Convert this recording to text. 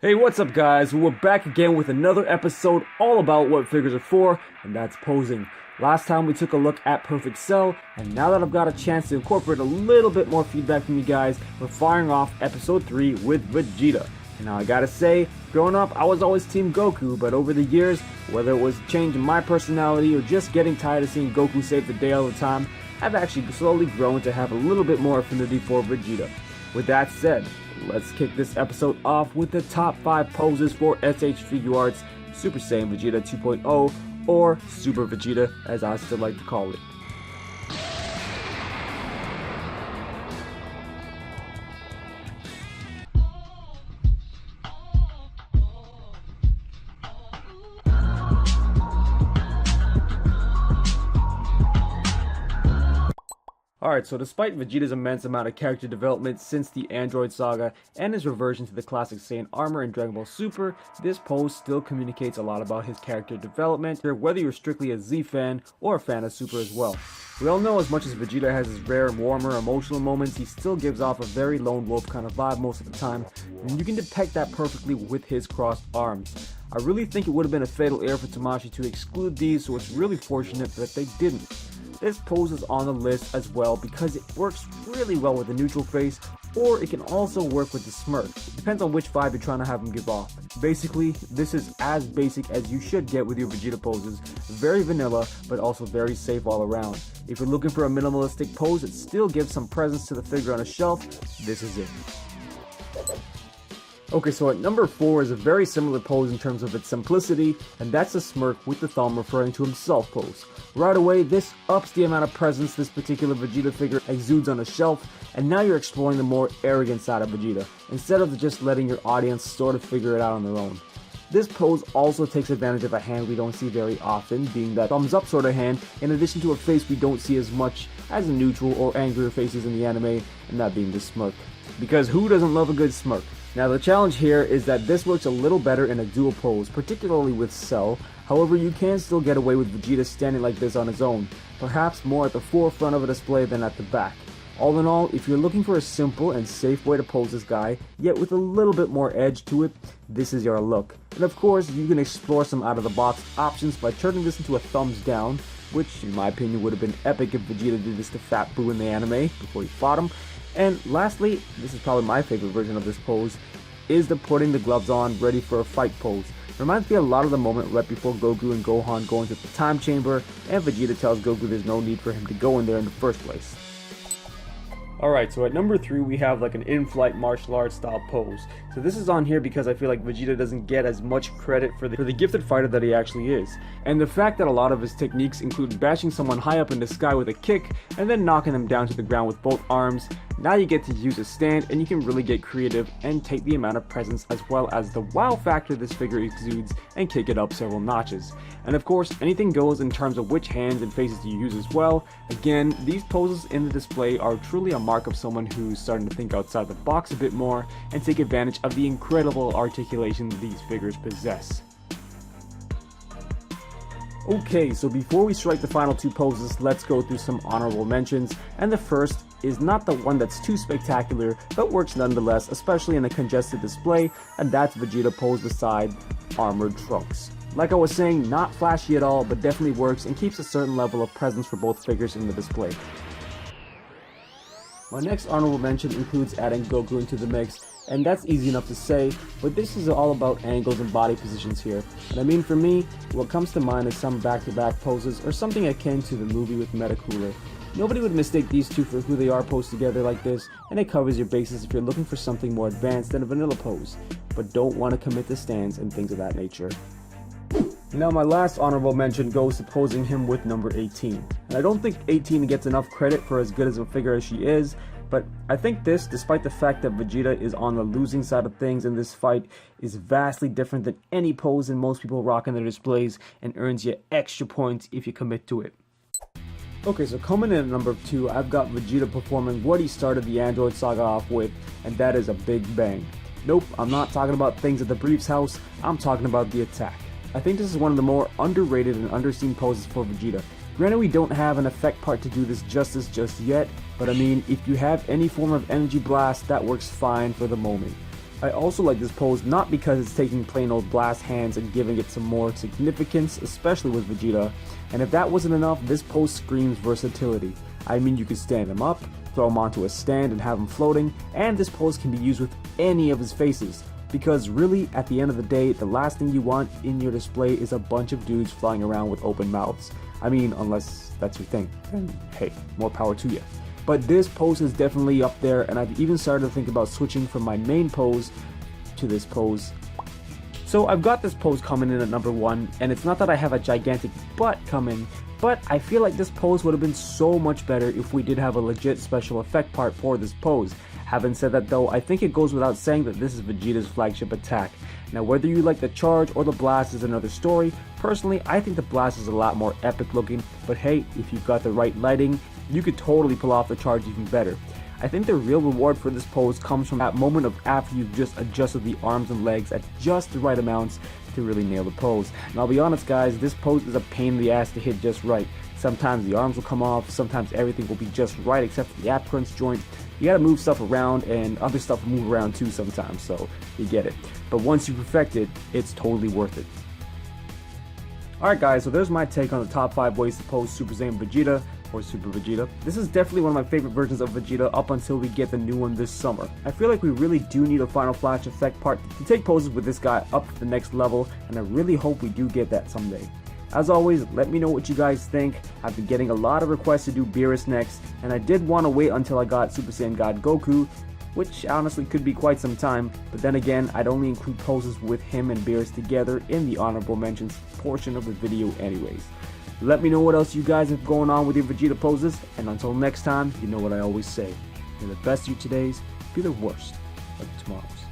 Hey, what's up guys? We're back again with another episode all about what figures are for, and that's posing. Last time we took a look at Perfect Cell, and now that I've got a chance to incorporate a little bit more feedback from you guys, we're firing off episode 3 with Vegeta. And now I gotta say, growing up I was always Team Goku, but over the years, whether it was changing my personality or just getting tired of seeing Goku save the day all the time, I've actually slowly grown to have a little bit more affinity for Vegeta. With that said, let's kick this episode off with the top 5 poses for SH Figuarts Super Saiyan Vegeta 2.0, or Super Vegeta as I still like to call it. Alright, so despite Vegeta's immense amount of character development since the Android saga and his reversion to the classic Saiyan armor in Dragon Ball Super, this pose still communicates a lot about his character development, whether you're strictly a Z fan or a fan of Super as well. We all know as much as Vegeta has his rare, warmer, emotional moments, he still gives off a very lone wolf kind of vibe most of the time, and you can depict that perfectly with his crossed arms. I really think it would have been a fatal error for Tamashii to exclude these, so it's really fortunate that they didn't. This pose is on the list as well because it works really well with the neutral face, or it can also work with the smirk. Depends on which vibe you're trying to have him give off. Basically, this is as basic as you should get with your Vegeta poses. Very vanilla, but also very safe all around. If you're looking for a minimalistic pose that still gives some presence to the figure on a shelf, this is it. Okay, so at number 4 is a very similar pose in terms of its simplicity, and that's the smirk with the thumb referring to himself pose. Right away, this ups the amount of presence this particular Vegeta figure exudes on a shelf, and now you're exploring the more arrogant side of Vegeta, instead of just letting your audience sort of figure it out on their own. This pose also takes advantage of a hand we don't see very often, being that thumbs up sort of hand, in addition to a face we don't see as much as the neutral or angrier faces in the anime, and that being the smirk. Because who doesn't love a good smirk? Now the challenge here is that this works a little better in a dual pose, particularly with Cell. However, you can still get away with Vegeta standing like this on his own, perhaps more at the forefront of a display than at the back. All in all, if you're looking for a simple and safe way to pose this guy, yet with a little bit more edge to it, this is your look. And of course, you can explore some out-of-the-box options by turning this into a thumbs down, which in my opinion would have been epic if Vegeta did this to Fat Boo in the anime before he fought him. And lastly, this is probably my favorite version of this pose, is the putting the gloves on ready for a fight pose. Reminds me a lot of the moment right before Goku and Gohan go into the time chamber and Vegeta tells Goku there's no need for him to go in there in the first place. Alright, so at number 3 we have like an in-flight martial arts style pose. So this is on here because I feel like Vegeta doesn't get as much credit for the gifted fighter that he actually is. And the fact that a lot of his techniques include bashing someone high up in the sky with a kick and then knocking them down to the ground with both arms, now you get to use a stand and you can really get creative and take the amount of presence as well as the wow factor this figure exudes and kick it up several notches. And of course, anything goes in terms of which hands and faces you use as well. Again, these poses in the display are truly a mark of someone who's starting to think outside the box a bit more and take advantage of the incredible articulation these figures possess. Okay, so before we strike the final 2 poses, let's go through some honorable mentions, and the first is not the one that's too spectacular, but works nonetheless, especially in a congested display, and that's Vegeta pose beside Armored Trunks. Like I was saying, not flashy at all, but definitely works and keeps a certain level of presence for both figures in the display. My next honorable mention includes adding Goku into the mix, and that's easy enough to say, but this is all about angles and body positions here. And I mean, for me, what comes to mind is some back-to-back poses or something akin to the movie with Metacooler. Nobody would mistake these two for who they are posed together like this, and it covers your bases if you're looking for something more advanced than a vanilla pose, but don't want to commit to stands and things of that nature. Now my last honorable mention goes to posing him with number 18. And I don't think 18 gets enough credit for as good as a figure as she is, but I think this, despite the fact that Vegeta is on the losing side of things in this fight, is vastly different than any pose that most people rock in their displays and earns you extra points if you commit to it. Okay, so coming in at number 2, I've got Vegeta performing what he started the Android saga off with, and that is a big bang. Nope, I'm not talking about things at the Brief's house, I'm talking about the attack. I think this is one of the more underrated and underseen poses for Vegeta. Granted, we don't have an effect part to do this justice just yet, but I mean, if you have any form of energy blast, that works fine for the moment. I also like this pose not because it's taking plain old blast hands and giving it some more significance, especially with Vegeta, and if that wasn't enough, this pose screams versatility. I mean, you could stand him up, throw him onto a stand and have him floating, and this pose can be used with any of his faces. Because really, at the end of the day, the last thing you want in your display is a bunch of dudes flying around with open mouths. I mean, unless that's your thing, then hey, more power to you. But this pose is definitely up there, and I've even started to think about switching from my main pose to this pose. So I've got this pose coming in at number 1, and it's not that I have a gigantic butt coming, but I feel like this pose would have been so much better if we did have a legit special effect part for this pose. Having said that though, I think it goes without saying that this is Vegeta's flagship attack. Now whether you like the charge or the blast is another story. Personally, I think the blast is a lot more epic looking, but hey, if you've got the right lighting, you could totally pull off the charge even better. I think the real reward for this pose comes from that moment of after you've just adjusted the arms and legs at just the right amounts to really nail the pose. And I'll be honest guys, this pose is a pain in the ass to hit just right. Sometimes the arms will come off, sometimes everything will be just right except for the ab crunch joint. You gotta move stuff around, and other stuff will move around too sometimes, so you get it. But once you perfect it, it's totally worth it. Alright guys, so there's my take on the top 5 ways to pose Super Saiyan Vegeta, or Super Vegeta. This is definitely one of my favorite versions of Vegeta up until we get the new one this summer. I feel like we really do need a Final Flash effect part to take poses with this guy up to the next level, and I really hope we do get that someday. As always, let me know what you guys think. I've been getting a lot of requests to do Beerus next, and I did want to wait until I got Super Saiyan God Goku, which honestly could be quite some time, but then again, I'd only include poses with him and Beerus together in the honorable mentions portion of the video anyways. Let me know what else you guys have going on with your Vegeta poses, and until next time, you know what I always say. May the best of your todays be the worst of tomorrows.